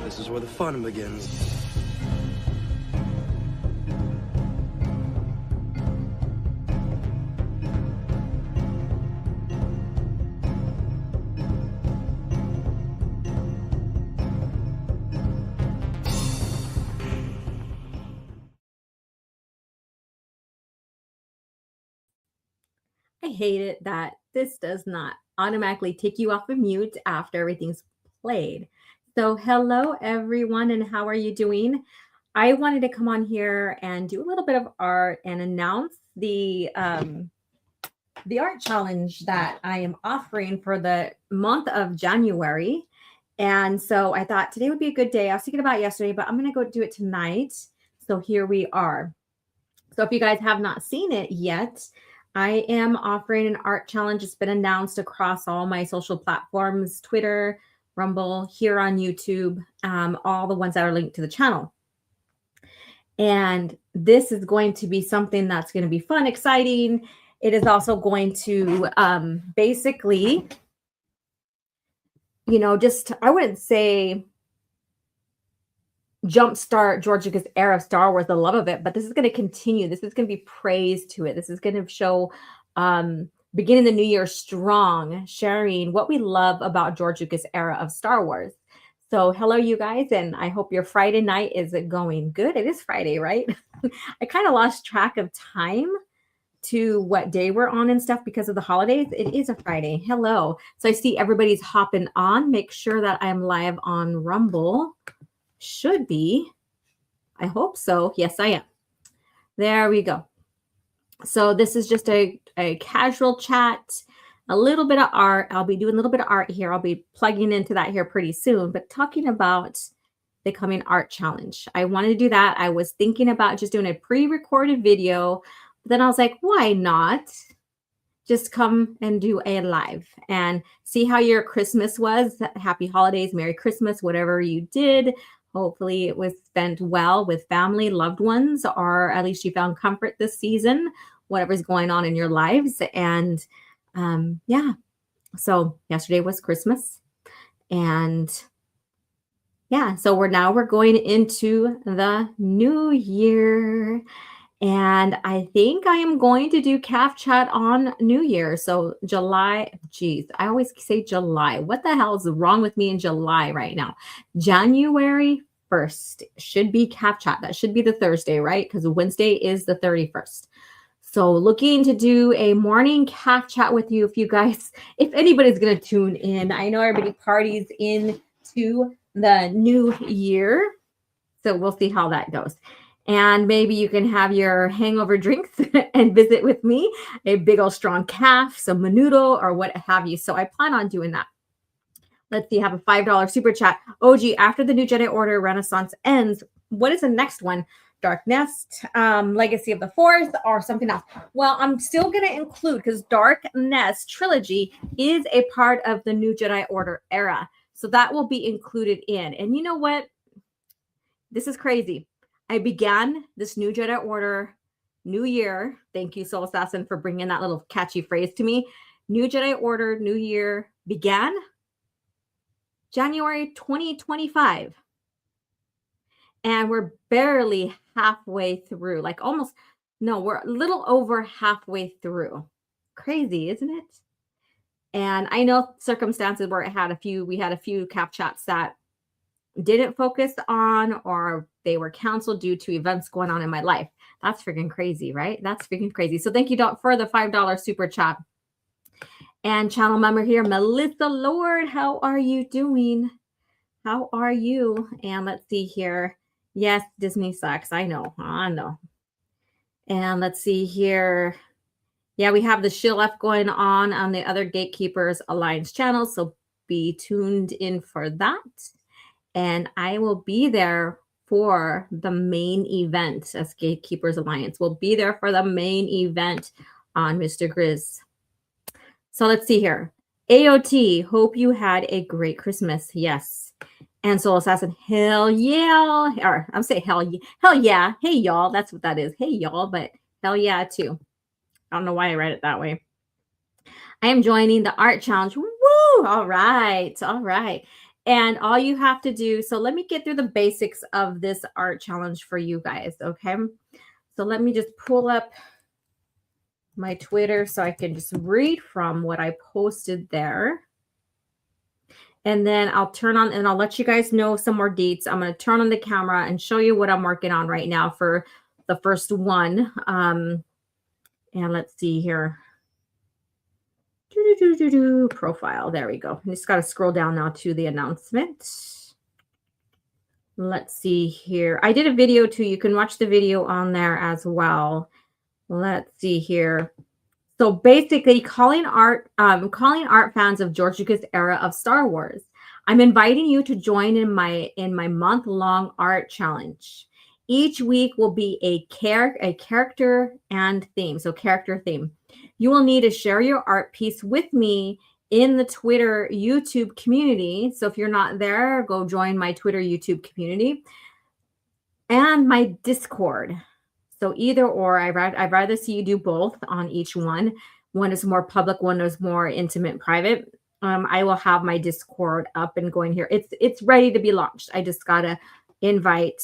This is where the fun begins. I hate it that this does not automatically take you off of mute after everything's played. So, hello everyone, and how are you doing? I wanted to come on here and do a little bit of art and announce the art challenge that I am offering for the month of January. And so I thought today would be a good day. I was thinking about it yesterday, but I'm going to go do it tonight. So here we are. So if you guys have not seen it yet, I am offering an art challenge. It's been announced across all my social platforms, Twitter, Rumble, here on YouTube, all the ones that are linked to the channel. And this is going to be something that's going to be fun, exciting. It is also going to basically, just, I wouldn't say jumpstart George Lucas era of Star Wars, the love of it, but this is going to continue. This is going to be praise to it. This is going to show beginning the new year strong, sharing what we love about George Lucas era of Star Wars. So hello, you guys, and I hope your Friday night is going good. It is Friday, right? I kind of lost track of time to what day we're on and stuff because of the holidays. It is a Friday. Hello. So I see everybody's hopping on. Make sure that I'm live on Rumble. Should be. I hope so. Yes, I am. There we go. So this is just a casual chat, a little bit of art. I'll be doing a little bit of art here. I'll be plugging into that here pretty soon, but talking about the coming art challenge. I wanted to do that. I was thinking about just doing a pre-recorded video, but then I was like, why not just come and do a live and see how your Christmas was? Happy holidays, Merry Christmas, whatever you did. Hopefully it was spent well with family, loved ones, or at least you found comfort this season, whatever's going on in your lives. And yeah, so yesterday was Christmas. And yeah, so we're going into the new year. And I think I am going to do calf chat on New Year. So July, geez, I always say July. What the hell is wrong with me in July right now? January 1st should be calf chat. That should be the Thursday, right? Because Wednesday is the 31st. So looking to do a morning calf chat with you if anybody's going to tune in. I know everybody parties into the new year. So we'll see how that goes. And maybe you can have your hangover drinks and visit with me, a big old strong calf, some menudo, or what have you. So I plan on doing that. Let's see, have a $5 super chat. OG, after the New Jedi Order Renaissance ends, what is the next one? Dark Nest, Legacy of the Force, or something else? Well, I'm still going to include, because Dark Nest trilogy is a part of the New Jedi Order era. So that will be included in. And you know what? This is crazy. I began this New Jedi Order New Year. Thank you, Soul Assassin, for bringing that little catchy phrase to me. New Jedi Order New Year began January 2025. And we're barely halfway through, we're a little over halfway through. Crazy, isn't it? And I know circumstances where we had a few cap chats that didn't focus on, or they were canceled due to events going on in my life. That's freaking crazy, right? That's freaking crazy. So thank you, Doc, for the $5 super chat. And channel member here, Melissa Lord, how are you doing? How are you? And let's see here. Yes, Disney sucks. I know. And let's see here. Yeah, we have the shill F going on the other Gatekeepers Alliance channel. So be tuned in for that. And I will be there for the main event as Gatekeepers Alliance. We'll be there for the main event on Mr. Grizz. So let's see here. AOT, hope you had a great Christmas. Yes. And Soul Assassin, hell yeah. Or I'm saying hell yeah. Hey, y'all. That's what that is. Hey, y'all. But hell yeah, too. I don't know why I read it that way. I am joining the art challenge. Woo! All right. And all you have to do, so let me get through the basics of this art challenge for you guys, okay? So let me just pull up my Twitter so I can just read from what I posted there. And then I'll turn on and I'll let you guys know some more deets. I'm going to turn on the camera and show you what I'm working on right now for the first one. And let's see here. Profile. There we go. I just got to scroll down now to the announcement. Let's see here. I did a video too. You can watch the video on there as well. Let's see here. So basically, calling art fans of George Lucas era of Star Wars. I'm inviting you to join in my month-long art challenge. Each week will be a character and theme. So character theme. You will need to share your art piece with me in the Twitter YouTube community. So if you're not there, go join my Twitter YouTube community and my Discord. So either or, I'd rather see you do both on each one. One is more public, one is more intimate, private. I will have my Discord up and going here. It's ready to be launched. I just gotta invite,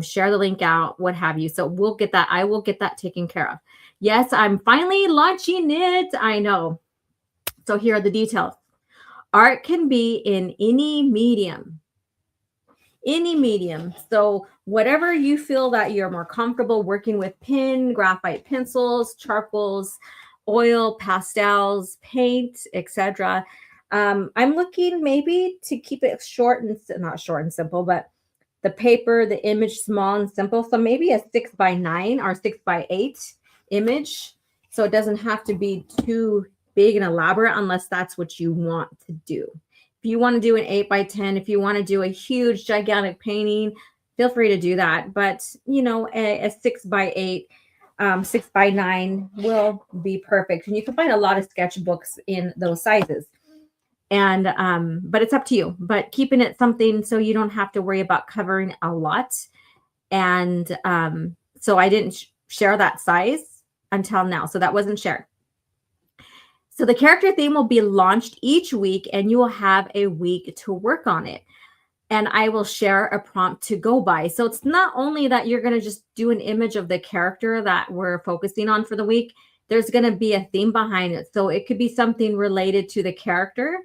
share the link out, what have you. So we'll get that. I will get that taken care of. Yes, I'm finally launching it. I know. So here are the details. Art can be in any medium. Any medium. So whatever you feel that you're more comfortable working with, pen, graphite pencils, charcoals, oil, pastels, paint, etc. I'm looking maybe to keep it short and not short and simple, but the paper, the image small and simple. So maybe a 6x9 or 6x8 image. So it doesn't have to be too big and elaborate unless that's what you want to do. If you want to do an 8x10, if you want to do a huge, gigantic painting, feel free to do that. But, you know, a 6x8, 6x9 will be perfect. And you can find a lot of sketchbooks in those sizes. And, but it's up to you. But keeping it something so you don't have to worry about covering a lot. And so I didn't share that size until now. So that wasn't shared. So the character theme will be launched each week and you will have a week to work on it. And I will share a prompt to go by. So it's not only that you're going to just do an image of the character that we're focusing on for the week. There's going to be a theme behind it. So it could be something related to the character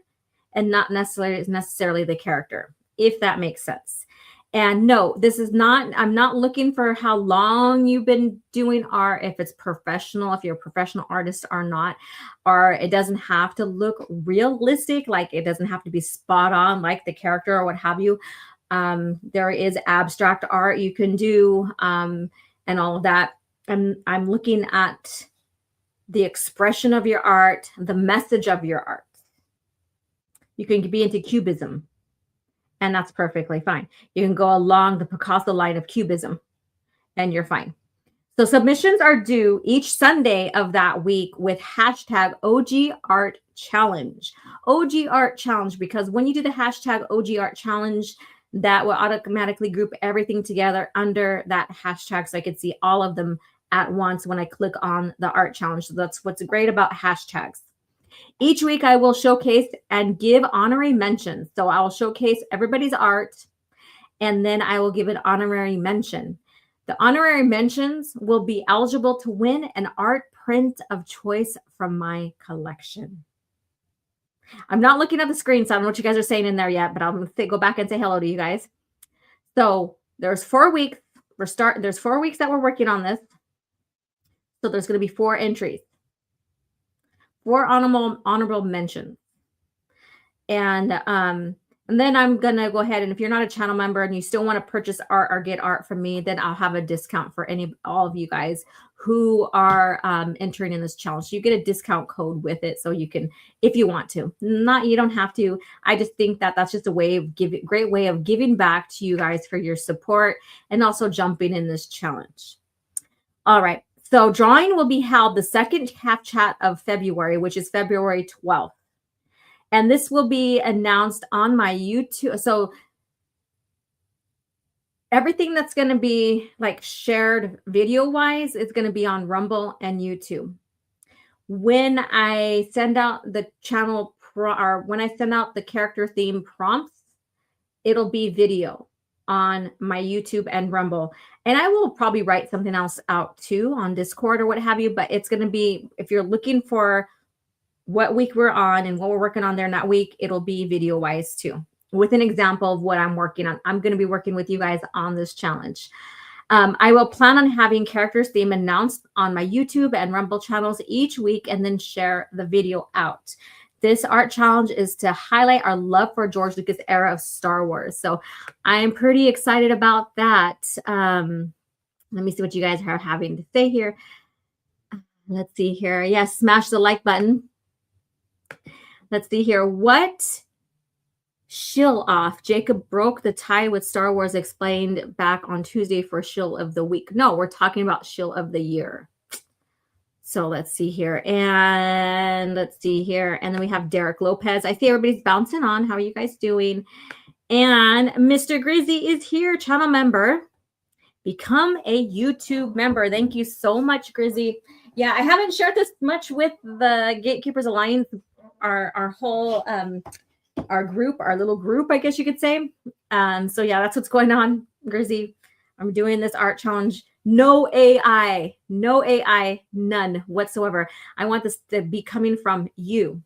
and not necessarily the character, if that makes sense. And no, this is not, I'm not looking for how long you've been doing art, if it's professional, if you're a professional artist or not, or it doesn't have to look realistic, like it doesn't have to be spot on like the character or what have you. There is abstract art you can do and all of that. And I'm looking at the expression of your art, the message of your art. You can be into cubism. And that's perfectly fine. You can go along the Picasso line of cubism and you're fine. So submissions are due each Sunday of that week with hashtag OG Art Challenge. OG Art Challenge, because when you do the hashtag OG Art Challenge, that will automatically group everything together under that hashtag. So I could see all of them at once when I click on the art challenge. So that's what's great about hashtags. Each week I will showcase and give honorary mentions. So I will showcase everybody's art and then I will give an honorary mention. The honorary mentions will be eligible to win an art print of choice from my collection. I'm not looking at the screen, so I don't know what you guys are saying in there yet, but I'm going to go back and say hello to you guys. So there's 4 weeks. There's 4 weeks that we're working on this. So there's going to be 4 entries. 4 honorable mentions. And then I'm going to go ahead, and if you're not a channel member and you still want to purchase art or get art from me, then I'll have a discount for all of you guys who are entering in this challenge. So you get a discount code with it, so you can, if you want to. You don't have to. I just think that that's just a great way of giving back to you guys for your support and also jumping in this challenge. All right. So drawing will be held the second half chat of February, which is February 12th. And this will be announced on my YouTube. So everything that's going to be like shared video-wise is going to be on Rumble and YouTube. When I send out the channel when I send out the character theme prompts, it'll be video on my YouTube and Rumble. And I will probably write something else out too on Discord or what have you, but it's going to be, if you're looking for what week we're on and what we're working on there in that week, it'll be video wise too, with an example of what I'm working on. I'm going to be working with you guys on this challenge. I will plan on having characters theme announced on my YouTube and Rumble channels each week and then share the video out. This art challenge is to highlight our love for George Lucas era of Star Wars. So I'm pretty excited about that. Let me see what you guys are having to say here. Let's see here. Yes, smash the like button. Let's see here. What shill off? Jacob broke the tie with Star Wars explained back on Tuesday for shill of the week. No, we're talking about shill of the year. So let's see here. And let's see here. And then we have Derek Lopez. I see everybody's bouncing on. How are you guys doing? And Mr. Grizzy is here, channel member. Become a YouTube member. Thank you so much, Grizzy. Yeah, I haven't shared this much with the Gatekeepers Alliance, our whole our group, our little group, I guess you could say. So yeah, that's what's going on, Grizzy. I'm doing this art challenge. No AI, none whatsoever. I want this to be coming from you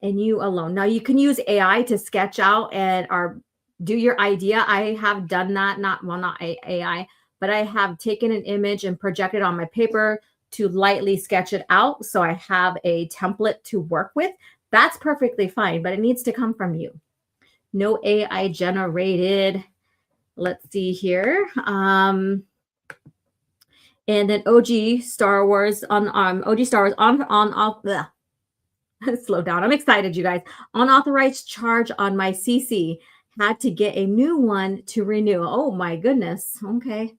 and you alone. Now you can use AI to sketch out and or do your idea. I have done that, not AI, but I have taken an image and projected on my paper to lightly sketch it out. So I have a template to work with. That's perfectly fine, but it needs to come from you. No AI generated. Let's see here. And then OG Star Wars on OG Star Wars on off. Slow down. I'm excited, you guys. Unauthorized charge on my CC. Had to get a new one to renew. Oh my goodness. Okay.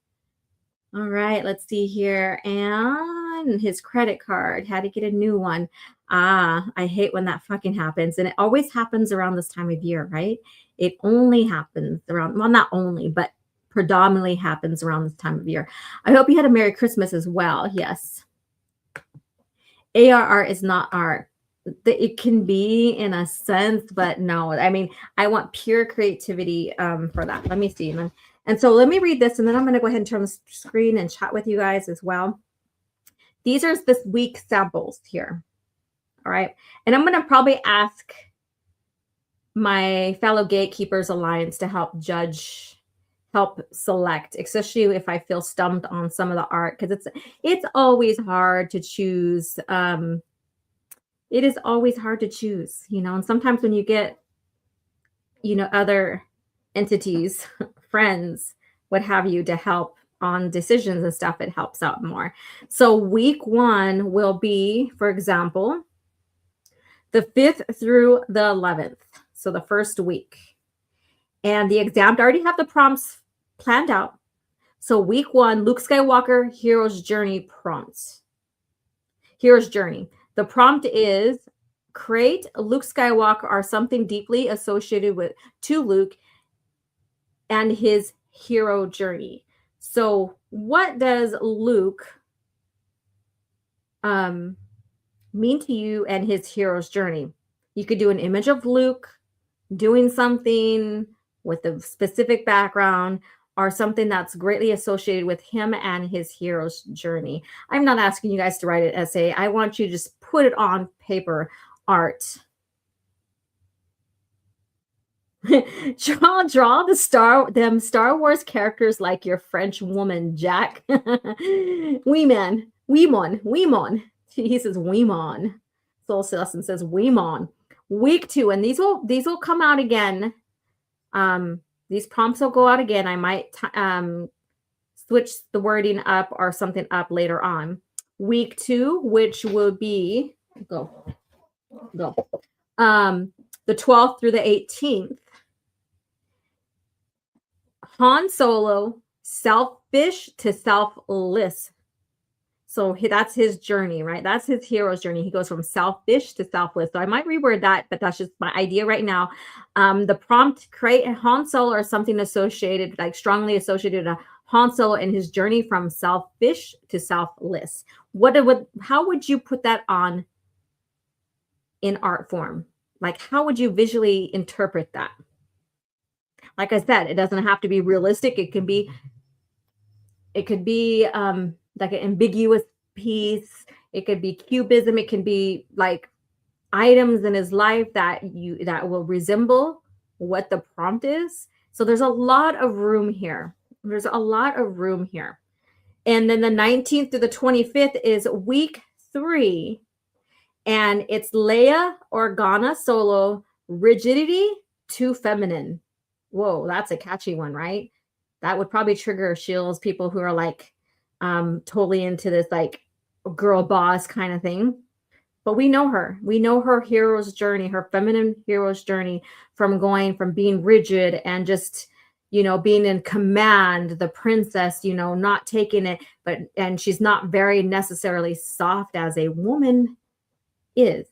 All right. Let's see here. And his credit card. Had to get a new one. I hate when that fucking happens. And it always happens around this time of year, right? It only happens around, well, not only, but predominantly happens around this time of year. I hope you had a Merry Christmas as well. Yes. ARR is not art. It can be in a sense, but no. I mean, I want pure creativity for that. Let me see. And so let me read this, and then I'm going to go ahead and turn the screen and chat with you guys as well. These are this week's samples here. All right. And I'm going to probably ask my fellow Gatekeepers Alliance to help judge, help select, especially if I feel stumped on some of the art, because it's always hard to choose. It is always hard to choose, you know, and sometimes when you get, you know, other entities, friends, what have you, to help on decisions and stuff, it helps out more. So week 1 will be, for example, the 5th through the 11th. So the first week. And the exam, I already have the prompts planned out. So week 1, Luke Skywalker, Hero's Journey prompts. Hero's Journey. The prompt is create Luke Skywalker or something deeply associated with to Luke and his hero journey. So what does Luke mean to you and his hero's journey? You could do an image of Luke doing something with a specific background or something that's greatly associated with him and his hero's journey. I'm not asking you guys to write an essay. I want you to just put it on paper, art. draw the Star Wars characters like your French woman, Jack. Weemon. He says Weemon. Soul Citizen says Weemon. Week 2, and these will come out again. These prompts will go out again. I might switch the wording up or something up later on. Week 2, which will be the 12th through the 18th. Han Solo, selfish to selfless. So that's his journey, right? That's his hero's journey. He goes from selfish to selfless. So I might reword that, but that's just my idea right now. The prompt, create a Han Solo or something associated, like strongly associated to Han Solo and his journey from selfish to selfless. How would you put that on in art form? Like, how would you visually interpret that? Like I said, it doesn't have to be realistic. It could be like an ambiguous piece. It could be cubism. It can be like items in his life that will resemble what the prompt is. So there's a lot of room here. There's a lot of room here. And then the 19th to the 25th is week 3. And it's Leia Organa Solo, Rigidity to Feminine. Whoa, that's a catchy one, right? That would probably trigger Shills, people who are like totally into this like girl boss kind of thing. But we know her. We know her hero's journey, her feminine hero's journey, from going from being rigid and just, being in command, the princess, not taking it, and she's not very necessarily soft as a woman is,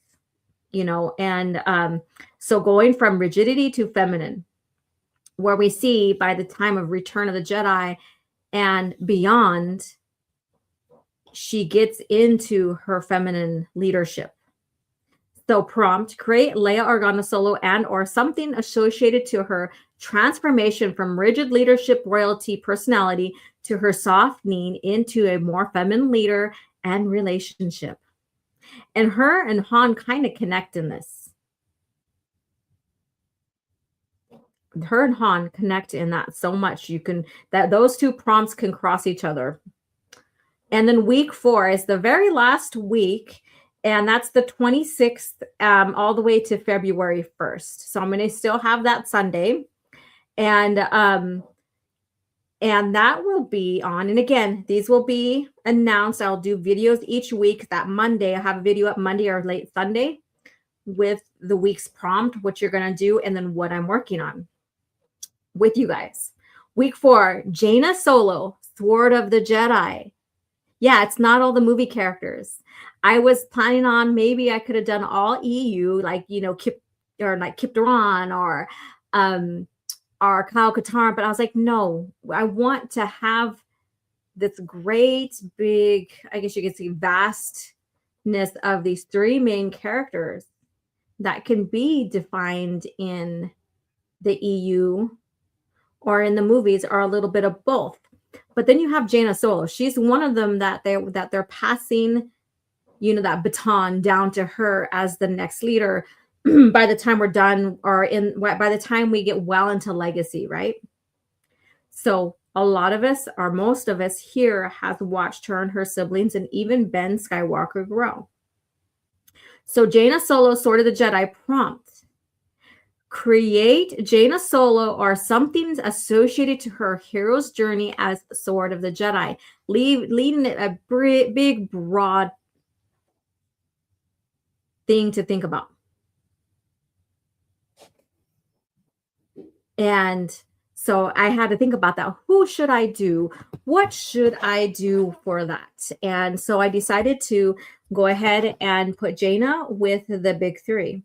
and so going from rigidity to feminine, where we see by the time of Return of the Jedi and beyond, she gets into her feminine leadership. So prompt, create Leia Organa Solo and or something associated to her transformation from rigid leadership royalty personality to her softening into a more feminine leader and relationship. And her and Han kind of connect in this. Her and Han connect in that so much. That those two prompts can cross each other. And then week 4 is the very last week, and that's the 26th all the way to February 1st. So I'm going to still have that Sunday. And that will be on. And again, these will be announced. I'll do videos each week. That Monday, I have a video up Monday or late Sunday with the week's prompt, what you're going to do, and then what I'm working on with you guys. Week 4, Jaina Solo, Sword of the Jedi. Yeah, it's not all the movie characters. I was planning on maybe I could have done all EU, like Kip Daran or Kyle Katarn, but I was like, no, I want to have this great big, I guess you could say, vastness of these 3 main characters that can be defined in the EU or in the movies, or a little bit of both. But then you have Jaina Solo. She's one of them that they're passing, that baton down to her as the next leader by the time we're done, or by the time we get well into Legacy, right? So a lot of us, or most of us here, has watched her and her siblings and even Ben Skywalker grow. So Jaina Solo, Sword of the Jedi prompt. Create Jaina Solo or something associated to her hero's journey as Sword of the Jedi, leading it a big, broad thing to think about. And so I had to think about that. Who should I do? What should I do for that? And so I decided to go ahead and put Jaina with the big 3.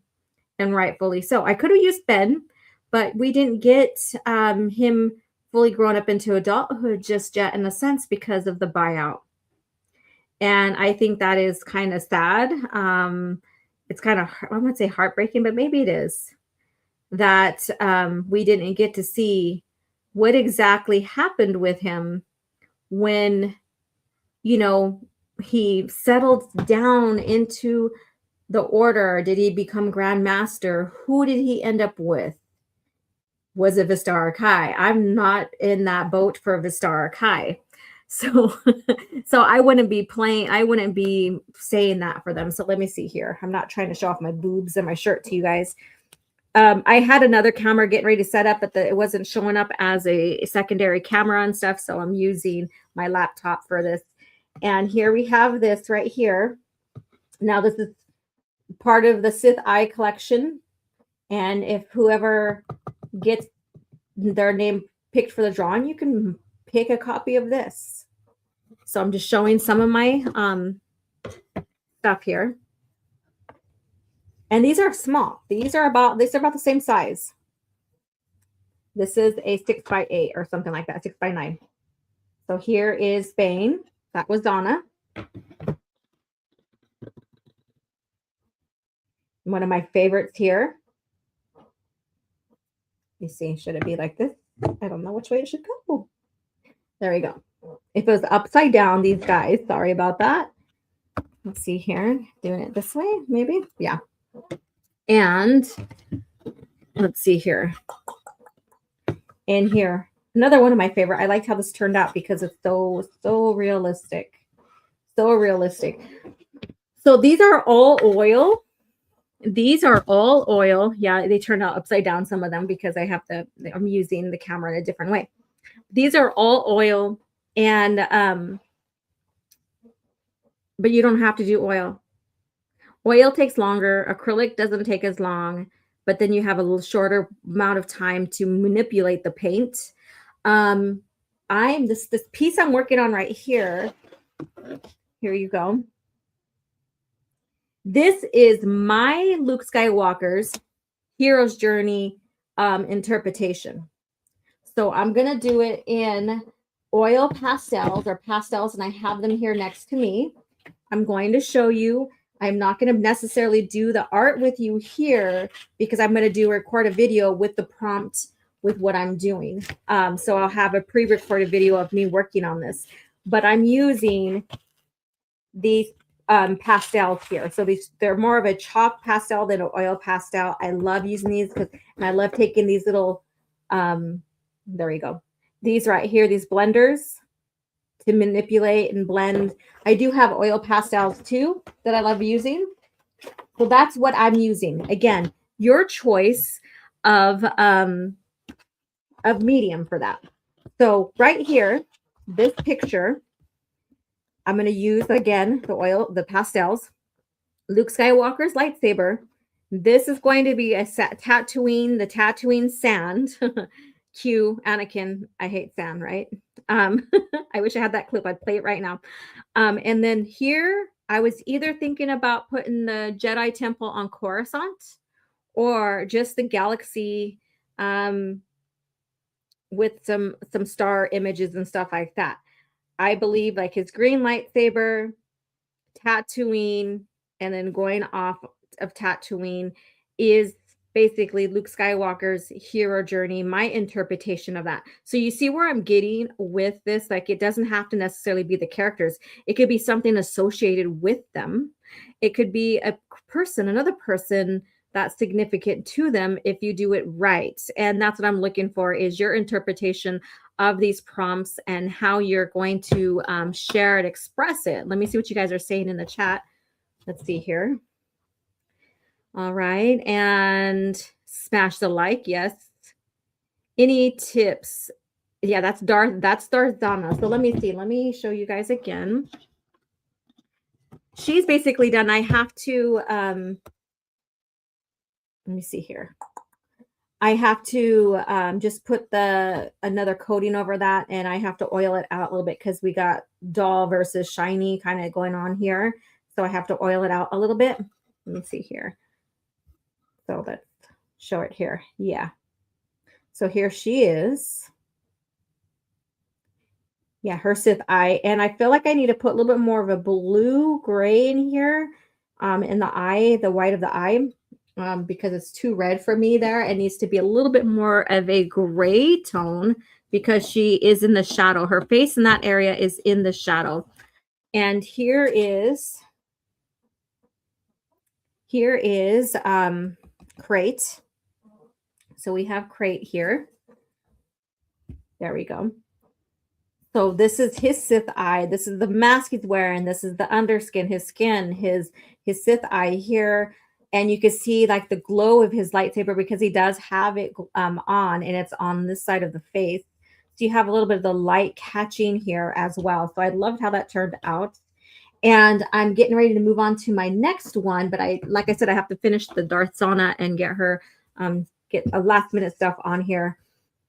And rightfully so. I could have used Ben, but we didn't get him fully grown up into adulthood just yet, in a sense, because of the buyout. And I think that is kind of sad. It's kind of, I wouldn't say heartbreaking, but maybe it is, that we didn't get to see what exactly happened with him when, he settled down into the order. Did he become Grand Master? Who did he end up with? Was it Vistara Kai? I'm not in that boat for Vistara Kai. So I wouldn't be saying that for them. So let me see here. I'm not trying to show off my boobs and my shirt to you guys. I had another camera getting ready to set up, but it wasn't showing up as a secondary camera and stuff. So I'm using my laptop for this. And here we have this right here. Now this is part of the Sith Eye collection, and if whoever gets their name picked for the drawing, you can pick a copy of this. So I'm just showing some of my stuff here, and these are small. These are about the same size. This is a 6x8 or something like that, 6x9. So here is Bane. That was Donna. One of my favorites here You see, should it be like this? I don't know which way it should go. There we go. If it was upside down, these guys, sorry about that. Let's see here, doing it this way, maybe. Yeah. And let's see here. In here, another one of my favorite. I liked how this turned out because it's so realistic. So realistic. So these are all oil. These are all oil. Yeah, they turned out upside down, some of them, because I'm using the camera in a different way. These are all oil, and but you don't have to do oil. Oil takes longer. Acrylic doesn't take as long, but then you have a little shorter amount of time to manipulate the paint. This piece I'm working on right here. Here you go. This is my Luke Skywalker's hero's journey interpretation. So I'm gonna do it in oil pastels or pastels, and I have them here next to me. I'm going to show you. I'm not going to necessarily do the art with you here because I'm going to record a video with the prompt with what I'm doing. So I'll have a pre-recorded video of me working on this, but I'm using these pastels here. So they're more of a chalk pastel than an oil pastel. I love using these and I love taking these little, there you go. These right here, these blenders to manipulate and blend. I do have oil pastels too that I love using. So that's what I'm using. Again, your choice of medium for that. So right here, this picture, I'm going to use again the pastels, Luke Skywalker's lightsaber. This is going to be a Tatooine, the Tatooine sand. Cue Anakin. I hate sand, right? I wish I had that clip. I'd play it right now. And then here, I was either thinking about putting the Jedi Temple on Coruscant or just the galaxy with some star images and stuff like that. I believe like his green lightsaber, Tatooine, and then going off of Tatooine is basically Luke Skywalker's hero journey, my interpretation of that. So you see where I'm getting with this? Like it doesn't have to necessarily be the characters. It could be something associated with them. It could be a person, another person that's significant to them if you do it right. And that's what I'm looking for is your interpretation of these prompts and how you're going to share it, express it. Let me see what you guys are saying in the chat. Let's see here. All right. And smash the like. Yes. Any tips? Yeah, that's Darthana. So let me see. Let me show you guys again. She's basically done. I have to, let me see here. I have to just put another coating over that, and I have to oil it out a little bit because we got dull versus shiny kind of going on here. So I have to oil it out a little bit. Let me see here. So let's show it here. Yeah. So here she is. Yeah, her Sith eye. And I feel like I need to put a little bit more of a blue gray in here in the eye, the white of the eye, because it's too red for me there. It needs to be a little bit more of a gray tone because she is in the shadow. Her face in that area is in the shadow. And here is Crate. So we have Crate here. There we go. So this is his Sith eye. This is the mask he's wearing. This is the underskin, his skin, his Sith eye here. And you can see like the glow of his lightsaber because he does have it on, and it's on this side of the face. So you have a little bit of the light catching here as well. So I loved how that turned out. And I'm getting ready to move on to my next one. But like I said, I have to finish the Darthana and get her, get a last minute stuff on here.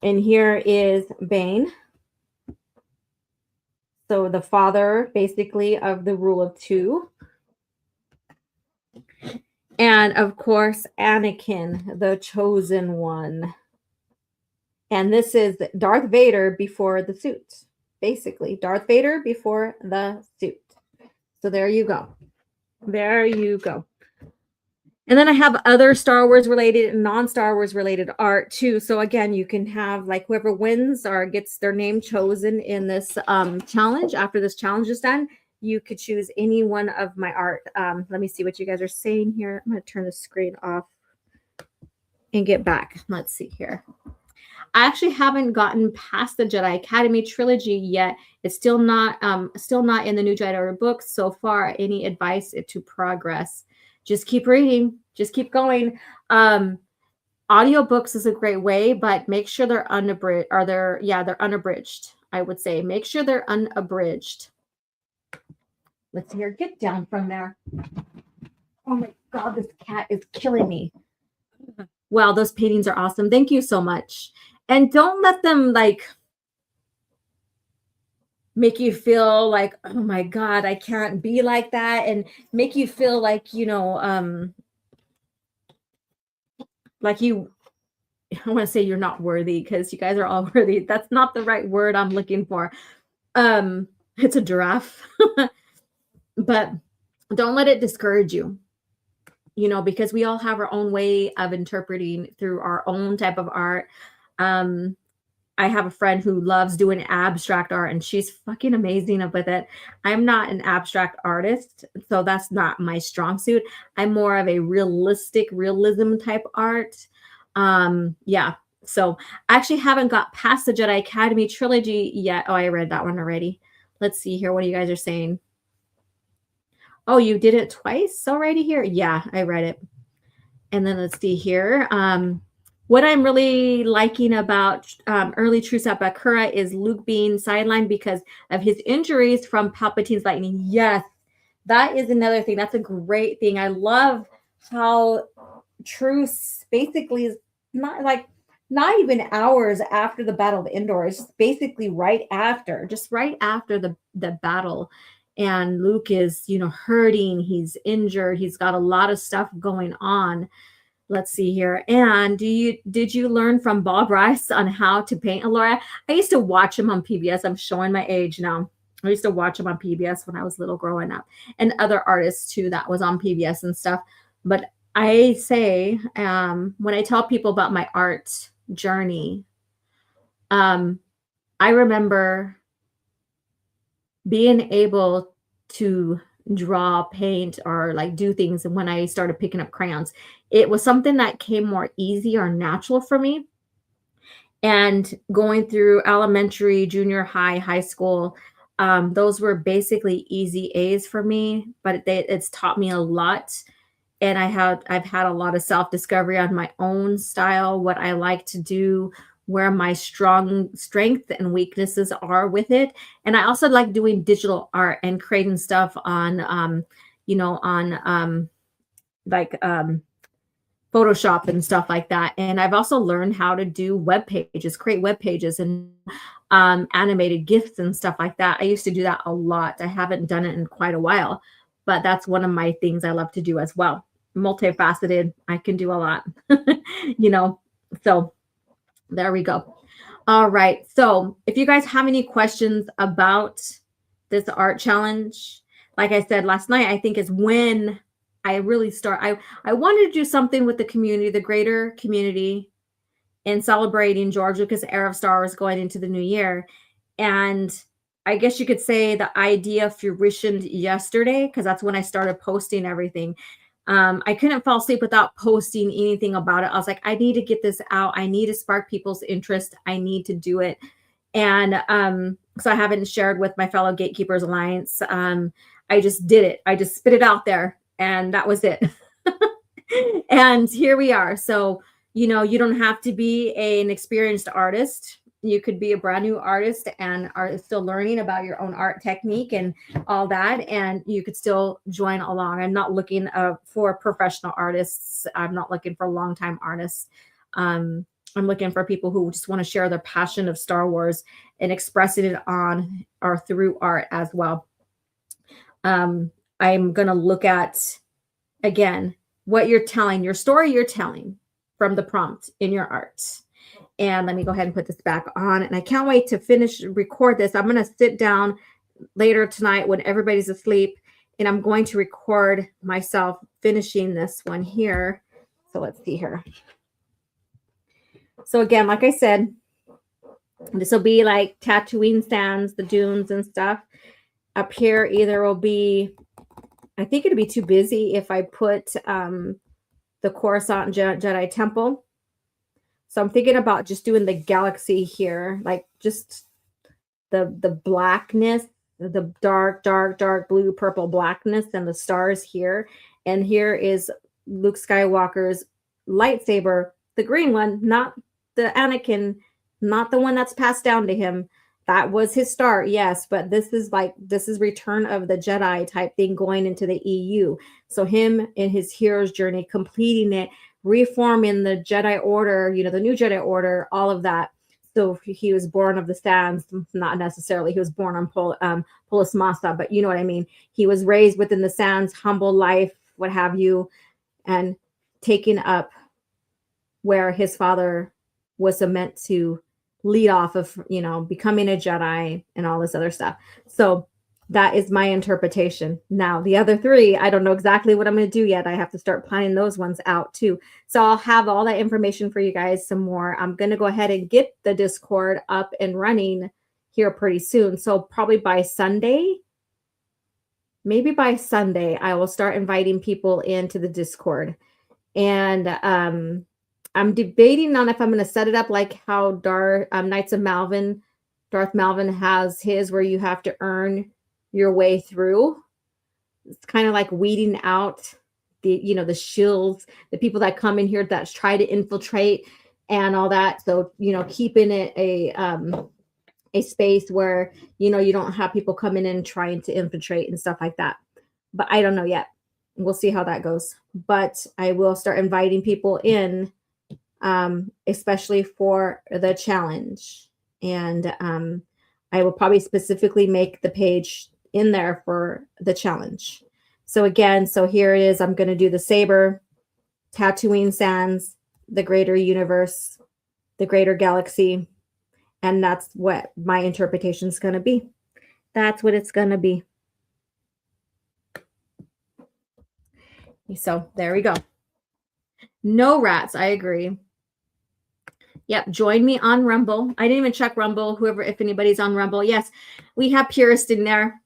And here is Bane. So the father, basically, of the rule of two. And, of course, Anakin, the chosen one. And this is Darth Vader before the suit. Basically, Darth Vader before the suit. So there you go. There you go. And then I have other Star Wars related and non-Star Wars related art too. So again, you can have like whoever wins or gets their name chosen in this challenge. After this challenge is done, you could choose any one of my art. Let me see what you guys are saying here. I'm going to turn the screen off and get back. Let's see here. I actually haven't gotten past the Jedi Academy trilogy yet. It's still not in the New Jedi Order books so far. Any advice to progress? Just keep reading. Just keep going. Audiobooks is a great way, but make sure they're unabridged. They're unabridged. I would say make sure they're unabridged. Let's see here. Get down from there. Oh my God, this cat is killing me. Wow, those paintings are awesome. Thank you so much. And don't let them like make you feel like, oh my God, I can't be like that. And make you feel like, like you, I want to say you're not worthy because you guys are all worthy. That's not the right word I'm looking for. It's a giraffe, but don't let it discourage you, because we all have our own way of interpreting through our own type of art. I have a friend who loves doing abstract art and she's fucking amazing with it. I'm not an abstract artist, so that's not my strong suit. I'm more of a realism type art. Yeah. So I actually haven't got past the Jedi Academy trilogy yet. Oh, I read that one already. Let's see here. What you guys are saying? Oh, you did it twice already here? Yeah, I read it. And then let's see here. What I'm really liking about early Truths at Bakura is Luke being sidelined because of his injuries from Palpatine's lightning. Yes, that is another thing. That's a great thing. I love how Truths basically is not even hours after the Battle of Endor. It's basically right after the battle. And Luke is, hurting. He's injured. He's got a lot of stuff going on. Let's see here. And did you learn from Bob Rice on how to paint, Alora? I used to watch him on PBS. I'm showing my age now. I used to watch him on PBS when I was little growing up, and other artists too that was on PBS and stuff. But I say, when I tell people about my art journey, I remember being able to draw, paint, or like do things. And when I started picking up crayons, it was something that came more easy or natural for me. And going through elementary, junior high, high school, those were basically easy A's for me, but it's taught me a lot. And I've had a lot of self-discovery on my own style, what I like to do, where my strength and weaknesses are with it. And I also like doing digital art and creating stuff on Photoshop and stuff like that. And I've also learned how to do create web pages and animated GIFs and stuff like that. I used to do that a lot. I haven't done it in quite a while, but that's one of my things I love to do as well. Multifaceted. I can do a lot, so there we go. All right. So if you guys have any questions about this art challenge, like I said last night, I think is when I really start. I wanted to do something with the community, the greater community, in celebrating George Lucas' era of Star Wars going into the new year. And I guess you could say the idea fruitioned yesterday, because that's when I started posting everything. I couldn't fall asleep without posting anything about it. I was like, I need to get this out. I need to spark people's interest. I need to do it. And so I haven't shared with my fellow Gatekeepers Alliance. I just did it. I just spit it out there, and that was it. And here we are. So, you don't have to be an experienced artist. You could be a brand new artist and are still learning about your own art technique and all that. And you could still join along. I'm not looking for professional artists. I'm not looking for longtime artists. I'm looking for people who just want to share their passion of Star Wars and expressing it on or through art as well. I'm going to look at, again, what you're telling, your story you're telling from the prompt in your art. And let me go ahead and put this back on. And I can't wait to record this. I'm going to sit down later tonight when everybody's asleep, and I'm going to record myself finishing this one here. So let's see here. So again, like I said, this will be like Tatooine sands, the dunes and stuff. Up here either will be, I think it'd be too busy if I put the Coruscant Jedi Temple. So I'm thinking about just doing the galaxy here, like just the blackness, the dark blue, purple blackness, and the stars here. And here is Luke Skywalker's lightsaber, the green one, not the Anakin, not the one that's passed down to him. That was his start, yes, but this is Return of the Jedi type thing going into the EU. So him in his hero's journey, completing it, reforming the Jedi Order, the new Jedi Order, all of that. So he was born of the sands, not necessarily. He was born on Polis Massa, but you know what I mean. He was raised within the sands, humble life, what have you, and taken up where his father was meant to lead off of, becoming a Jedi and all this other stuff. So that is my interpretation. Now, the other three, I don't know exactly what I'm going to do yet. I have to start planning those ones out too. So I'll have all that information for you guys some more. I'm going to go ahead and get the Discord up and running here pretty soon. So probably by Sunday, maybe by Sunday, I will start inviting people into the Discord. And I'm debating on if I'm going to set it up like how Knights of Malvin, Darth Malvin has his, where you have to earn your way through. It's kind of like weeding out the shills, the people that come in here that try to infiltrate and all that. So, keeping it a space where, you don't have people coming in trying to infiltrate and stuff like that. But I don't know yet. We'll see how that goes. But I will start inviting people in, especially for the challenge. And I will probably specifically make the page in there for the challenge. So again, here it is. I'm going to do the saber, Tatooine sands, the greater universe, the greater galaxy. And that's what my interpretation is going to be. That's what it's going to be. So there we go. No rats. I agree. Yep. Join me on Rumble. I didn't even check Rumble. If anybody's on Rumble. Yes, we have Purist in there.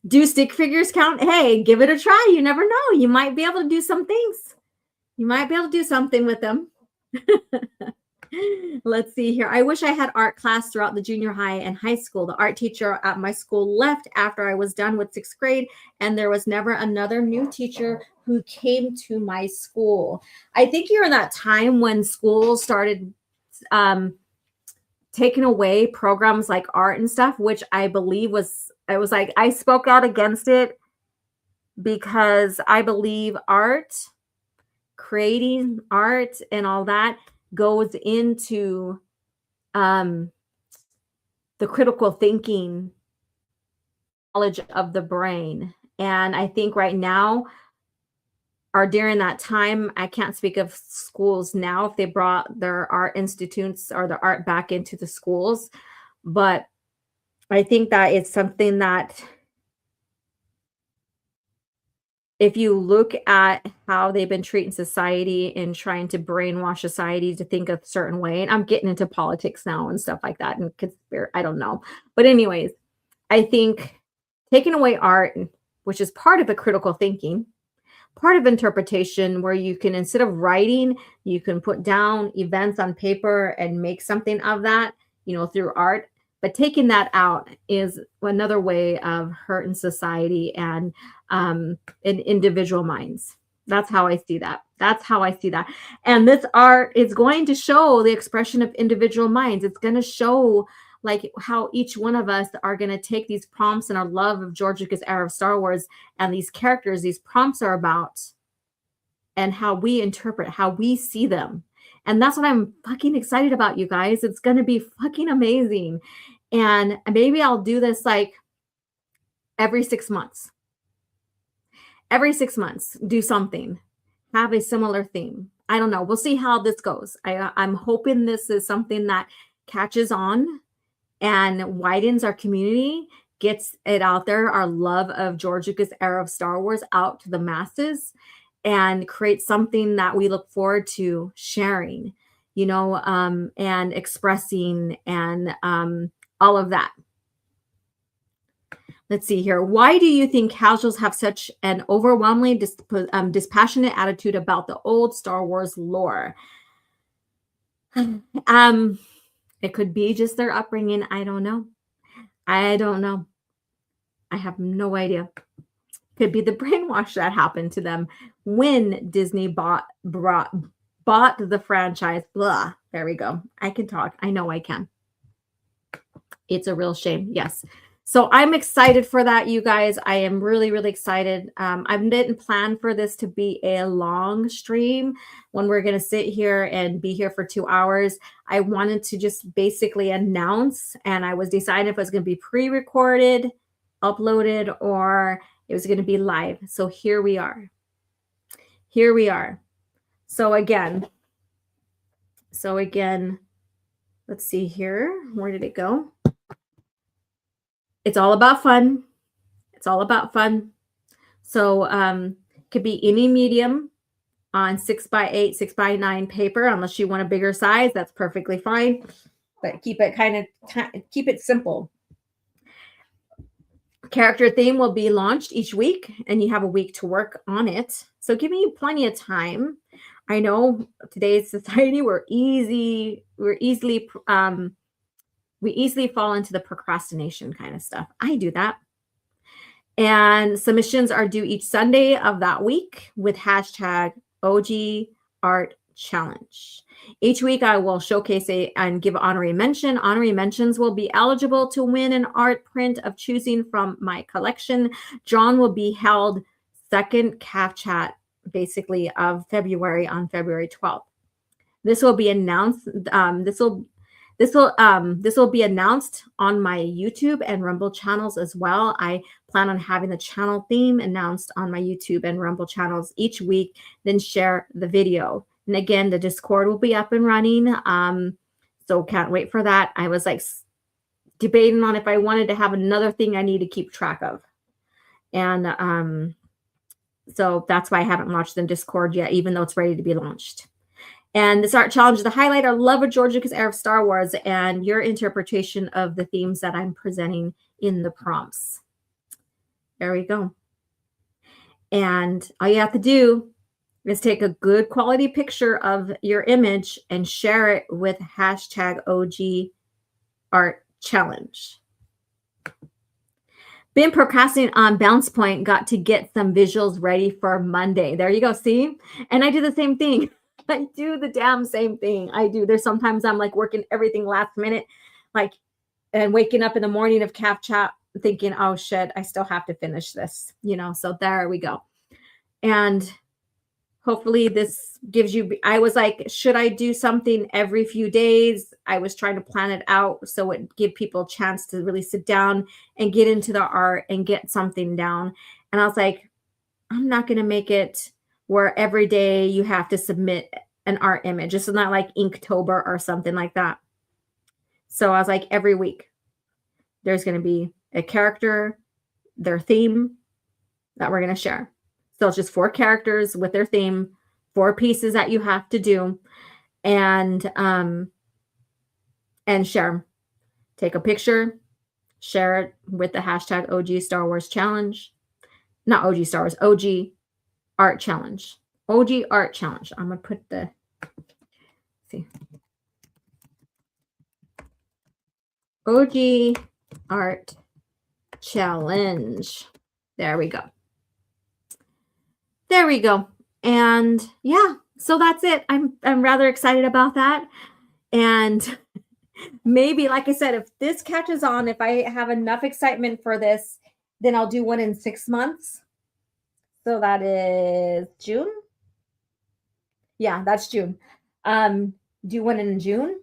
Do stick figures count? Hey, give it a try. You never know. You might be able to do some things. You might be able to do something with them. Let's see here. I wish I had art class throughout the junior high and high school. The art teacher at my school left after I was done with 6th grade, and there was never another new teacher who came to my school. I think you're in that time when schools started taking away programs like art and stuff, which I believe I spoke out against it because I believe creating art and all that goes into the critical thinking knowledge of the brain. And I think right now, or during that time, I can't speak of schools now if they brought their art institutes or the art back into the schools, but I think that it's something that if you look at how they've been treating society and trying to brainwash society to think a certain way, and I'm getting into politics now and stuff like that, and I don't know. But anyways, I think taking away art, which is part of a critical thinking, part of interpretation, where you can, instead of writing, you can put down events on paper and make something of that, through art. But taking that out is another way of hurting society and in individual minds. That's how I see that. And this art is going to show the expression of individual minds. It's going to show like how each one of us are going to take these prompts and our love of George Lucas era of Star Wars and these characters, these prompts are about, and how we interpret, how we see them. And that's what I'm fucking excited about, you guys. It's going to be fucking amazing. And maybe I'll do this like every 6 months. Every 6 months, do something. Have a similar theme. I don't know. We'll see how this goes. I'm hoping this is something that catches on and widens our community gets it out there, our love of George Lucas era of Star Wars out to the masses and create something that we look forward to sharing, and expressing and all of that. Let's see here. Why do you think casuals have such an overwhelmingly dispassionate attitude about the old Star Wars lore? It could be just their upbringing. I don't know. I have no idea. Could be the brainwash that happened to them when Disney bought the franchise. Blah. There we go. I can talk. I know I can. It's a real shame. Yes. So I'm excited for that, you guys. I am really, really excited. I didn't plan for this to be a long stream when we're going to sit here and be here for 2 hours. I wanted to just basically announce, and I was deciding if it was going to be pre-recorded, uploaded, or it was going to be live. So here we are. Here we are. So again, let's see here. Where did it go? It's all about fun. It's all about fun. So could be any medium on 6x8, 6x9 paper, unless you want a bigger size. That's perfectly fine. But keep it simple. Character theme will be launched each week, and you have a week to work on it. So giving you plenty of time. I know today's society, we easily fall into the procrastination kind of stuff. I do that. And submissions are due each Sunday of that week with hashtag OG Art Challenge. Each week I will showcase and give honorary mention. Honorary mentions will be eligible to win an art print of choosing from my collection. Drawn will be held second CAF chat, basically, of February on February 12th. This will be announced. This will be announced on my YouTube and Rumble channels as well. I plan on having the channel theme announced on my YouTube and Rumble channels each week, then share the video. And again, the Discord will be up and running. So can't wait for that. I was like debating on if I wanted to have another thing I need to keep track of. And so that's why I haven't launched the Discord yet, even though it's ready to be launched. And this art challenge is to highlight our love of George Lucas era of Star Wars and your interpretation of the themes that I'm presenting in the prompts. There we go. And all you have to do is take a good quality picture of your image and share it with hashtag OG Art Challenge. Been procrastinating on Bounce Point, got to get some visuals ready for Monday. There you go. See? And I do the same thing. I do the damn same thing. I do. There's sometimes I'm like working everything last minute, and waking up in the morning of CAF chat thinking, oh shit, I still have to finish this, so there we go. And hopefully this gives you, I was like, should I do something every few days? I was trying to plan it out so it give people a chance to really sit down and get into the art and get something down. And I was like, I'm not going to make it where every day you have to submit an art image. It's not like Inktober or something like that. So I was like, every week there's going to be a character, their theme that we're going to share. So it's just 4 characters with their theme, 4 pieces that you have to do, and share. Take a picture, share it with the hashtag OG Star Wars Challenge. Not OG Star Wars, OG Art Challenge. OG Art Challenge. I'm going to put OG Art Challenge. There we go. There we go. And yeah, so that's it. I'm rather excited about that. And maybe, like I said, if this catches on, if I have enough excitement for this, then I'll do one in 6 months. So that is June. Yeah, that's June. Do one in June.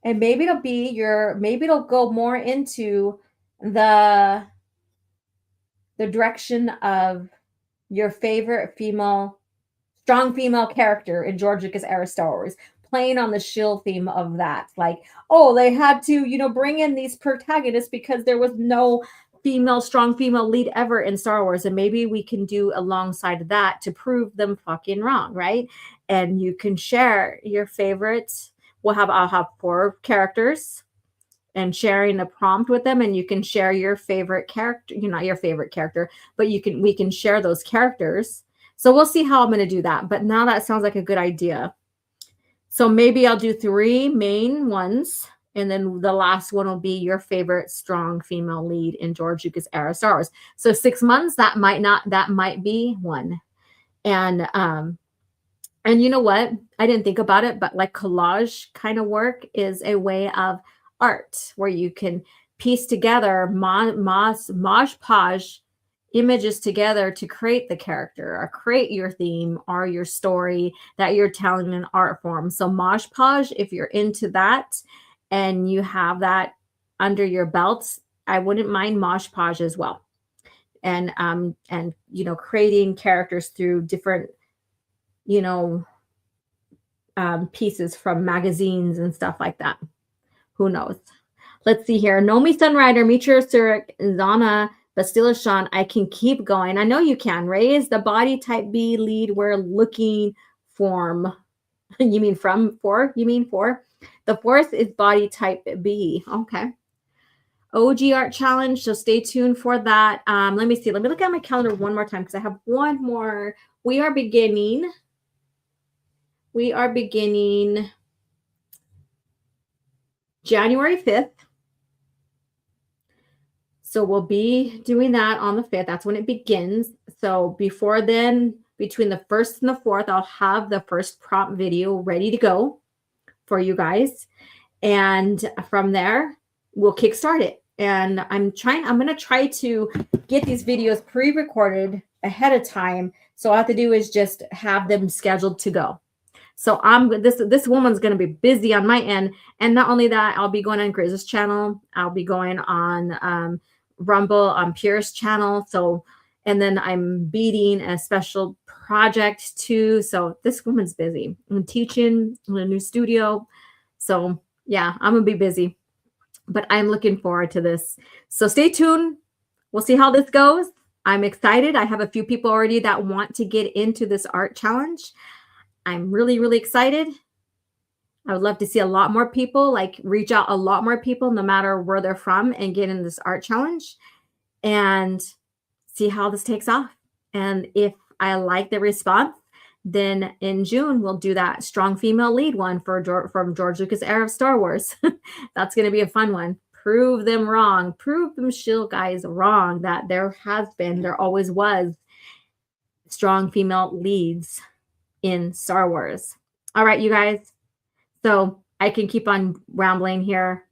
And maybe it'll go more into the direction of your favorite strong female character in George Lucas era Star Wars, playing on the shill theme of that. Like, oh, they had to, bring in these protagonists because there was no strong female lead ever in Star Wars. And maybe we can do alongside that to prove them fucking wrong, right? And you can share your favorites. I'll have 4 characters and sharing the prompt with them, and you can share your favorite character, not your favorite character, but we can share those characters. So we'll see how I'm going to do that. But now that sounds like a good idea. So maybe I'll do 3 main ones, and then the last one will be your favorite strong female lead in George Lucas era Star Wars. So 6 months, that might be one. And you know what? I didn't think about it, but like collage kind of work is a way of art where you can piece together mosh podge images together to create the character or create your theme or your story that you're telling in art form. So Mosh Podge, if you're into that and you have that under your belt, I wouldn't mind Mosh Podge as well. And creating characters through different pieces from magazines and stuff like that. Who knows? Let's see here. Nomi Sunrider, Mitra Surik, Zana Bastila Sean, I can keep going. I know you can. Ray is the body type B lead we're looking for. You mean from 4? You mean 4? The 4th is body type B. Okay. OG Art Challenge. So stay tuned for that. Let me see. Let me look at my calendar one more time because I have one more. We are beginning January 5th. So we'll be doing that on the 5th. That's when it begins. So before then, between the 1st and the 4th, I'll have the first prompt video ready to go for you guys. And from there, we'll kickstart it. And I'm going to try to get these videos pre-recorded ahead of time. So all I have to do is just have them scheduled to go. So this woman's going to be busy on my end. And not only that, I'll be going on Grizz's channel. I'll be going on Rumble on Pierre's channel. So, and then I'm beating a special project too. So this woman's busy. I'm teaching in a new studio. So yeah, I'm going to be busy, but I'm looking forward to this. So stay tuned. We'll see how this goes. I'm excited. I have a few people already that want to get into this art challenge. I'm really, really excited. I would love to see a lot more people, reach out a lot more people, no matter where they're from, and get in this art challenge and see how this takes off. And if I like the response, then in June, we'll do that strong female lead one from George Lucas era of Star Wars. That's going to be a fun one. Prove them wrong. Prove them shield guys wrong that there always was strong female leads in Star Wars. All right, you guys. So I can keep on rambling here,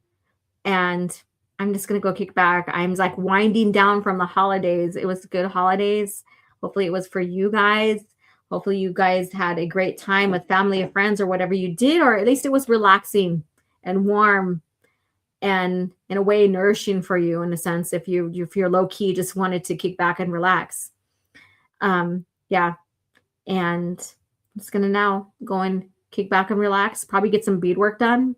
and I'm just going to go kick back. I'm winding down from the holidays. It was good holidays. Hopefully it was for you guys. Hopefully you guys had a great time with family and friends or whatever you did, or at least it was relaxing and warm and in a way nourishing for you in a sense, if you're low key, just wanted to kick back and relax. Yeah. And I'm just going to now go and kick back and relax, probably get some beadwork done,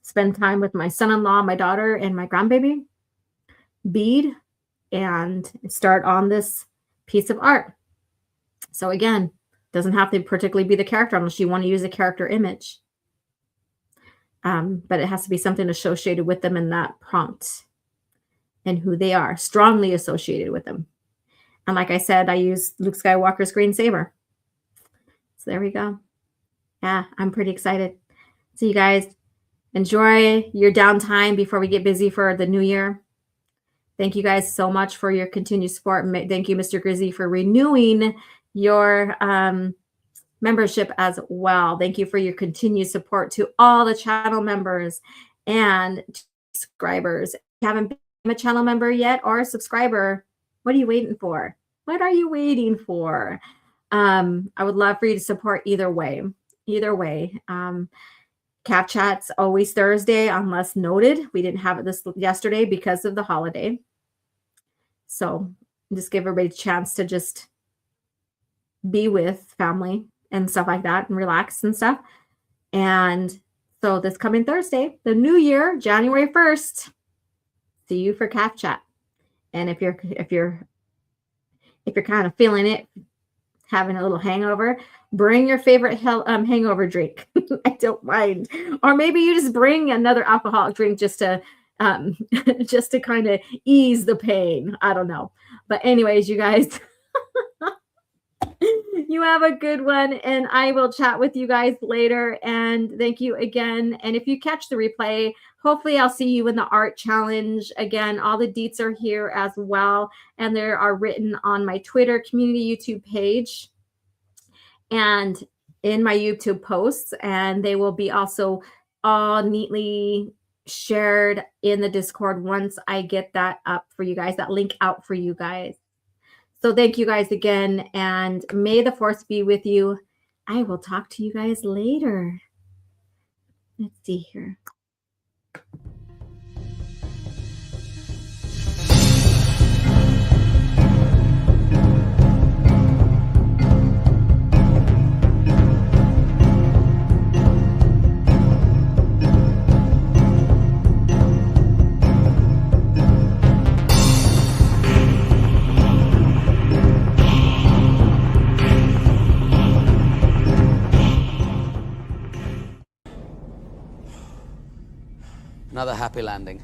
spend time with my son-in-law, my daughter, and my grandbaby, bead, and start on this piece of art. So again, doesn't have to particularly be the character unless you want to use a character image. But it has to be something associated with them in that prompt and who they are, strongly associated with them. And like I said, I use Luke Skywalker's green saber. So there we go. Yeah, I'm pretty excited. So you guys enjoy your downtime before we get busy for the new year. Thank you guys so much for your continued support. Thank you, Mr. Grizzy, for renewing your membership as well. Thank you for your continued support to all the channel members and subscribers. If you haven't been a channel member yet or a subscriber, what are you waiting for? What are you waiting for? I would love for you to support either way. Either way. Cap Chat's always Thursday, unless noted. We didn't have it this yesterday because of the holiday. So just give everybody a chance to just be with family and stuff like that and relax and stuff. And so this coming Thursday, the new year, January 1st, See you for calf chat. And if you're kind of feeling it, having a little hangover, bring your favorite hangover drink. I don't mind. Or maybe you just bring another alcoholic drink just to just to kind of ease the pain. I don't know. But anyways, you guys, you have a good one, and I will chat with you guys later. And thank you again. And if you catch the replay, hopefully I'll see you in the art challenge. Again, all the deets are here as well, and they are written on my Twitter community YouTube page and in my YouTube posts, and they will be also all neatly shared in the Discord once I get that up for you guys, that link out for you guys. So thank you guys again, and may the force be with you. I will talk to you guys later. Let's see here. Another happy landing.